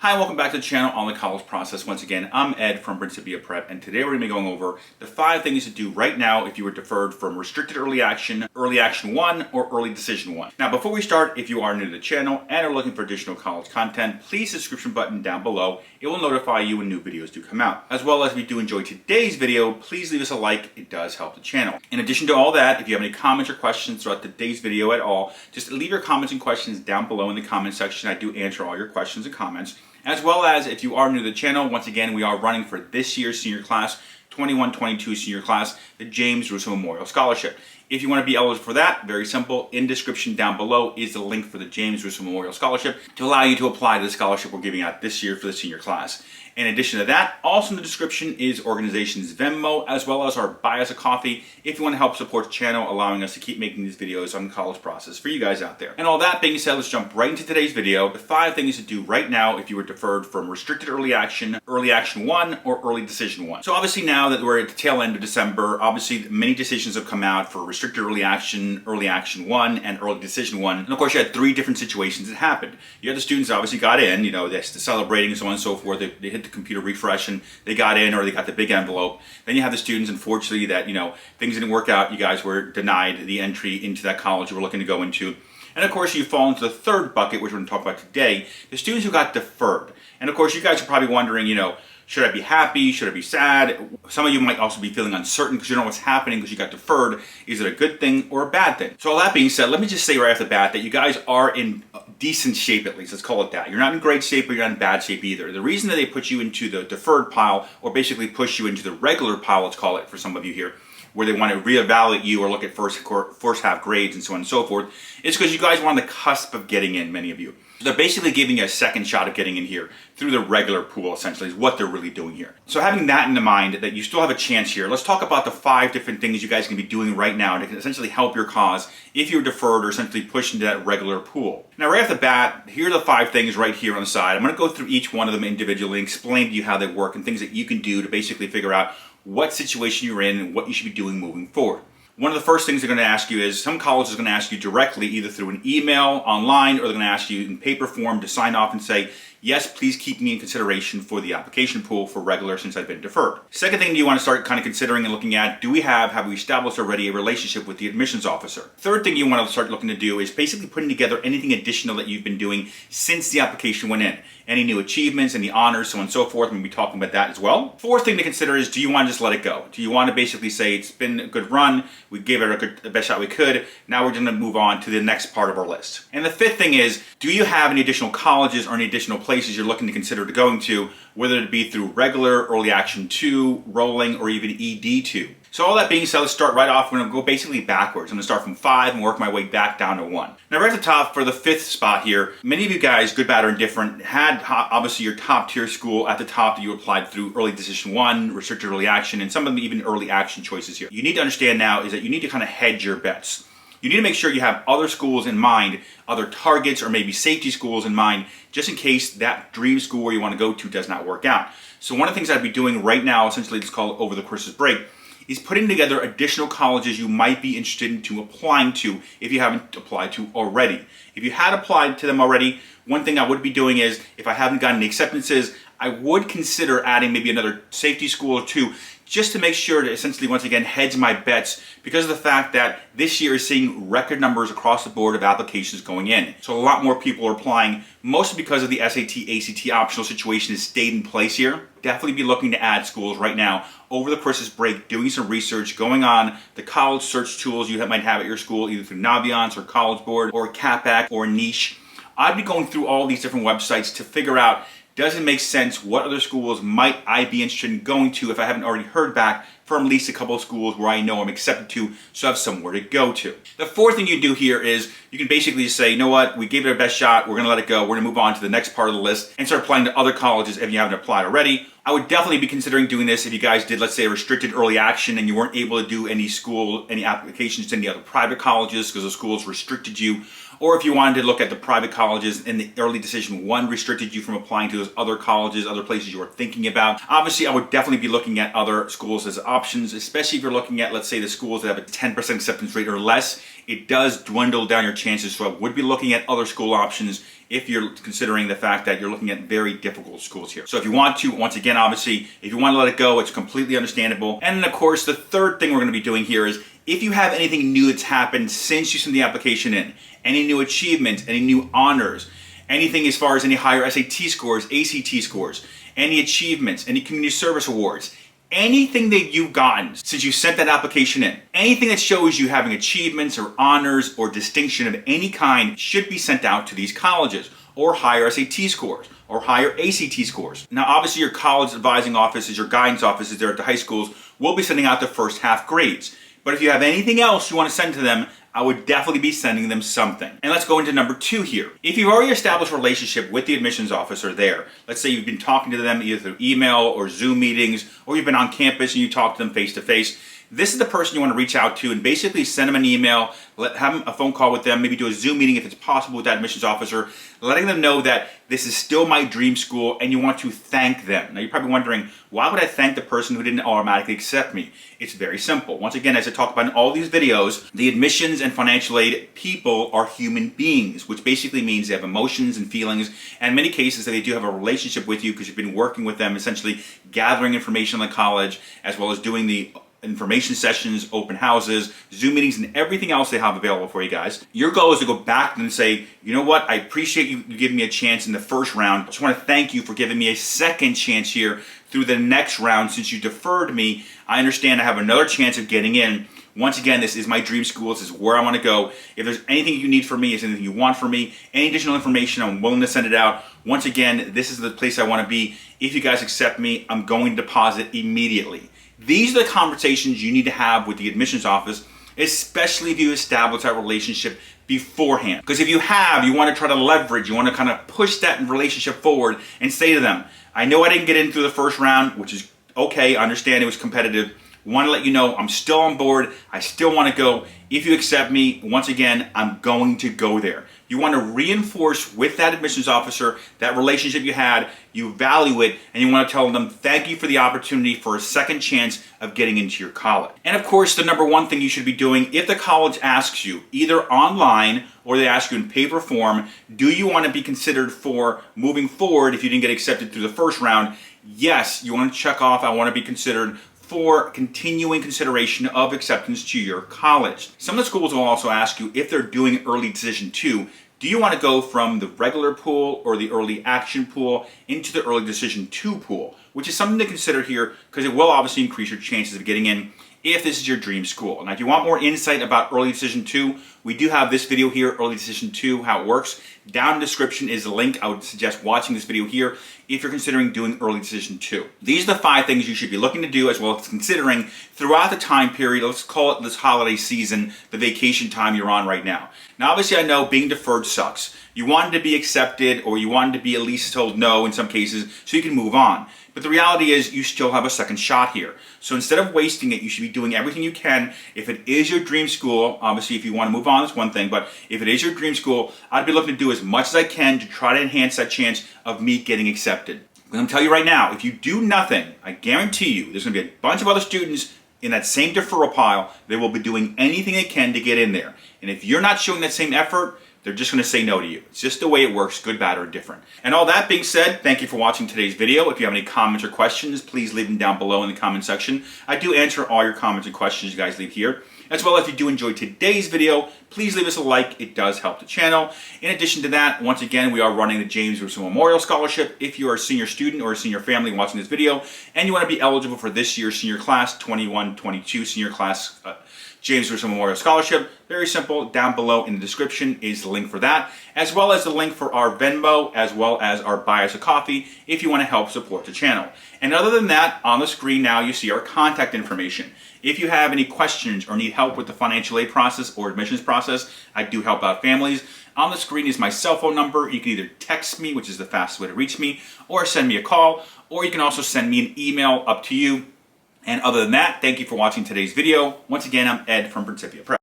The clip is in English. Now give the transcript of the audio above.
Hi, and welcome back to the channel on the college process. Once again, I'm Ed from Principia Prep, and today we're going to be going over the 5 things to do right now if you were deferred from Restricted Early Action 1, or Early Decision 1. Now, before we start, if you are new to the channel and are looking for additional college content, please hit the subscription button down below. It will notify you when new videos do come out. As well as if you do enjoy today's video, please leave us a like. It does help the channel. In addition to all that, if you have any comments or questions throughout today's video at all, just leave your comments and questions down below in the comment section. I do answer all your questions and comments. As well as if you are new to the channel, once again, we are running for this year's senior class, 21-22 senior class, the James Russo Memorial Scholarship. If you want to be eligible for that, very simple, in description down below is the link for the James Russo Memorial Scholarship to allow you to apply to the scholarship we're giving out this year for the senior class. In addition to that, also in the description is organization's Venmo, as well as our buy us a coffee if you want to help support the channel, allowing us to keep making these videos on the college process for you guys out there. And all that being said, let's jump right into today's video. The 5 things to do right now if you were deferred from Restricted Early Action 1, or Early Decision 1. So obviously now that we're at the tail end of December, obviously many decisions have come out for Restricted Early Action 1, and Early Decision 1. And of course you had 3 different situations that happened. You had the students that obviously got in, they're celebrating and so on and so forth. They hit the computer refresh and they got in, or they got the big envelope. Then you have the students, unfortunately, that things didn't work out. You guys were denied the entry into that college you were looking to go into. And of course you fall into the third bucket, which we're going to talk about today, the students who got deferred. And of course you guys are probably wondering, should I be happy? Should I be sad? Some of you might also be feeling uncertain because you don't know what's happening because you got deferred. Is it a good thing or a bad thing? So all that being said, let me just say right off the bat that you guys are in decent shape, at least. Let's call it that. You're not in great shape, but you're not in bad shape either. The reason that they put you into the deferred pile, or basically push you into the regular pile, let's call it for some of you here, where they want to reevaluate you or look at first half grades and so on and so forth, is because you guys were on the cusp of getting in, many of you. So they're basically giving you a second shot of getting in here through the regular pool, essentially, is what they're really doing here. So having that in mind, that you still have a chance here, let's talk about the 5 different things you guys can be doing right now to essentially help your cause if you're deferred or essentially pushed into that regular pool. Now, right off the bat, here are the 5 things right here on the side. I'm going to go through each one of them individually and explain to you how they work and things that you can do to basically figure out what situation you're in and what you should be doing moving forward. One of the first things they're going to ask you is, some colleges are going to ask you directly, either through an email, online, or they're going to ask you in paper form to sign off and say, yes, please keep me in consideration for the application pool for regular since I've been deferred. Second thing you want to start kind of considering and looking at, have we established already a relationship with the admissions officer? Third thing you want to start looking to do is basically putting together anything additional that you've been doing since the application went in. Any new achievements, any honors, so on and so forth. We'll be talking about that as well. Fourth thing to consider is, do you want to just let it go? Do you want to basically say, it's been a good run, we gave it the best shot we could, now we're going to move on to the next part of our list? And the fifth thing is, do you have any additional colleges or any additional places you're looking to consider going to, whether it be through regular, early action 2, rolling, or even ED2? So all that being said, let's start right off. We're going to go basically backwards. I'm going to start from 5 and work my way back down to 1. Now right at the top for the 5th spot here, many of you guys, good, bad, or indifferent, had obviously your top tier school at the top that you applied through Early Decision 1, Restricted Early Action, and some of them even early action choices here. You need to understand now is that you need to kind of hedge your bets. You need to make sure you have other schools in mind, other targets or maybe safety schools in mind, just in case that dream school where you want to go to does not work out. So one of the things I'd be doing right now, essentially it's called over the Christmas break, is putting together additional colleges you might be interested in applying to if you haven't applied to already. If you had applied to them already, one thing I would be doing is, if I haven't gotten the acceptances, I would consider adding maybe another safety school or 2, just to make sure to essentially, once again, hedge my bets because of the fact that this year is seeing record numbers across the board of applications going in. So a lot more people are applying, mostly because of the SAT, ACT optional situation has stayed in place here. Definitely be looking to add schools right now over the Christmas break, doing some research, going on the college search tools you might have at your school, either through Naviance or College Board or CAPAC or Niche. I'd be going through all these different websites to figure out, does it make sense? What other schools might I be interested in going to if I haven't already heard back from at least a couple of schools where I know I'm accepted to, so I have somewhere to go to. The fourth thing you do here is you can basically say, you know what, we gave it our best shot, we're going to let it go, we're going to move on to the next part of the list and start applying to other colleges if you haven't applied already. I would definitely be considering doing this if you guys did, let's say, a restricted early action and you weren't able to do any applications to any other private colleges because the schools restricted you, or if you wanted to look at the private colleges and the early decision 1 restricted you from applying to those other colleges, other places you were thinking about. Obviously, I would definitely be looking at other schools as options, especially if you're looking at, let's say, the schools that have a 10% acceptance rate or less. It does dwindle down your chances, so I would be looking at other school options if you're considering the fact that you're looking at very difficult schools here. So if you want to, once again, obviously, if you want to let it go, it's completely understandable. And then, of course, the third thing we're going to be doing here is if you have anything new that's happened since you sent the application in, any new achievements, any new honors, anything as far as any higher SAT scores, ACT scores, any achievements, any community service awards, anything that you've gotten since you sent that application in, anything that shows you having achievements or honors or distinction of any kind should be sent out to these colleges, or higher SAT scores, or higher ACT scores. Now, obviously, your college advising offices, your guidance offices there at the high schools will be sending out the first half grades. But if you have anything else you want to send to them, I would definitely be sending them something. And let's go into number 2 here. If you've already established a relationship with the admissions officer there, let's say you've been talking to them either through email or Zoom meetings, or you've been on campus and you talk to them face to face, this is the person you want to reach out to and basically send them an email, have a phone call with them, maybe do a Zoom meeting if it's possible with that admissions officer, letting them know that this is still my dream school and you want to thank them. Now you're probably wondering, why would I thank the person who didn't automatically accept me? It's very simple. Once again, as I talk about in all these videos, the admissions and financial aid people are human beings, which basically means they have emotions and feelings, and in many cases they do have a relationship with you because you've been working with them, essentially gathering information on the college, as well as doing the information sessions, open houses, Zoom meetings, and everything else they have available for you guys. Your goal is to go back and say, you know what, I appreciate you giving me a chance in the first round. I just want to thank you for giving me a second chance here through the next round. Since you deferred me, I understand I have another chance of getting in. Once again, this is my dream school. This is where I want to go. If there's anything you need from me, if there's anything you want from me, any additional information, I'm willing to send it out. Once again, this is the place I want to be. If you guys accept me, I'm going to deposit immediately. These are the conversations you need to have with the admissions office, especially if you establish that relationship beforehand. Because if you want to try to leverage, you want to kind of push that relationship forward and say to them, I know I didn't get in through the first round, which is okay, I understand it was competitive. Want to let you know I'm still on board, I still want to go. If you accept me, once again, I'm going to go there. You want to reinforce with that admissions officer that relationship you had, you value it, and you want to tell them thank you for the opportunity for a second chance of getting into your college. And of course, the number one thing you should be doing, if the college asks you, either online or they ask you in paper form, do you want to be considered for moving forward if you didn't get accepted through the first round? Yes, you want to check off, I want to be considered for continuing consideration of acceptance to your college. Some of the schools will also ask you if they're doing early decision 2, do you want to go from the regular pool or the early action pool into the early decision 2 pool, which is something to consider here because it will obviously increase your chances of getting in if this is your dream school. Now, if you want more insight about early decision 2, we do have this video here, early decision 2, how it works. Down in the description is the link. I would suggest watching this video here if you're considering doing early decision 2. These are the 5 things you should be looking to do as well as considering throughout the time period, let's call it this holiday season, the vacation time you're on right now. Now, obviously, I know being deferred sucks. You wanted to be accepted or you wanted to be at least told no in some cases so you can move on. But the reality is you still have a second shot here. So instead of wasting it, you should be doing everything you can. If it is your dream school, obviously if you want to move on, that's one thing, but if it is your dream school, I'd be looking to do as much as I can to try to enhance that chance of me getting accepted. I'm going to tell you right now, if you do nothing, I guarantee you there's going to be a bunch of other students in that same deferral pile. They will be doing anything they can to get in there. And if you're not showing that same effort, they're just going to say no to you. It's just the way it works, good, bad, or different. And all that being said, thank you for watching today's video. If you have any comments or questions, please leave them down below in the comment section. I do answer all your comments and questions you guys leave here. As well, if you do enjoy today's video, please leave us a like. It does help the channel. In addition to that, once again, we are running the James Russo Memorial Scholarship. If you are a senior student or a senior family watching this video and you want to be eligible for this year's senior class, 21-22 senior class James Russo Memorial Scholarship, very simple. Down below in the description is the link for that, as well as the link for our Venmo, as well as our Buy Us a Coffee if you want to help support the channel. And other than that, on the screen now you see our contact information. If you have any questions or need help with the financial aid process or admissions process, I do help out families. On the screen is my cell phone number. You can either text me, which is the fastest way to reach me, or send me a call, or you can also send me an email, up to you. And other than that, thank you for watching today's video. Once again, I'm Ed from Principia Prep.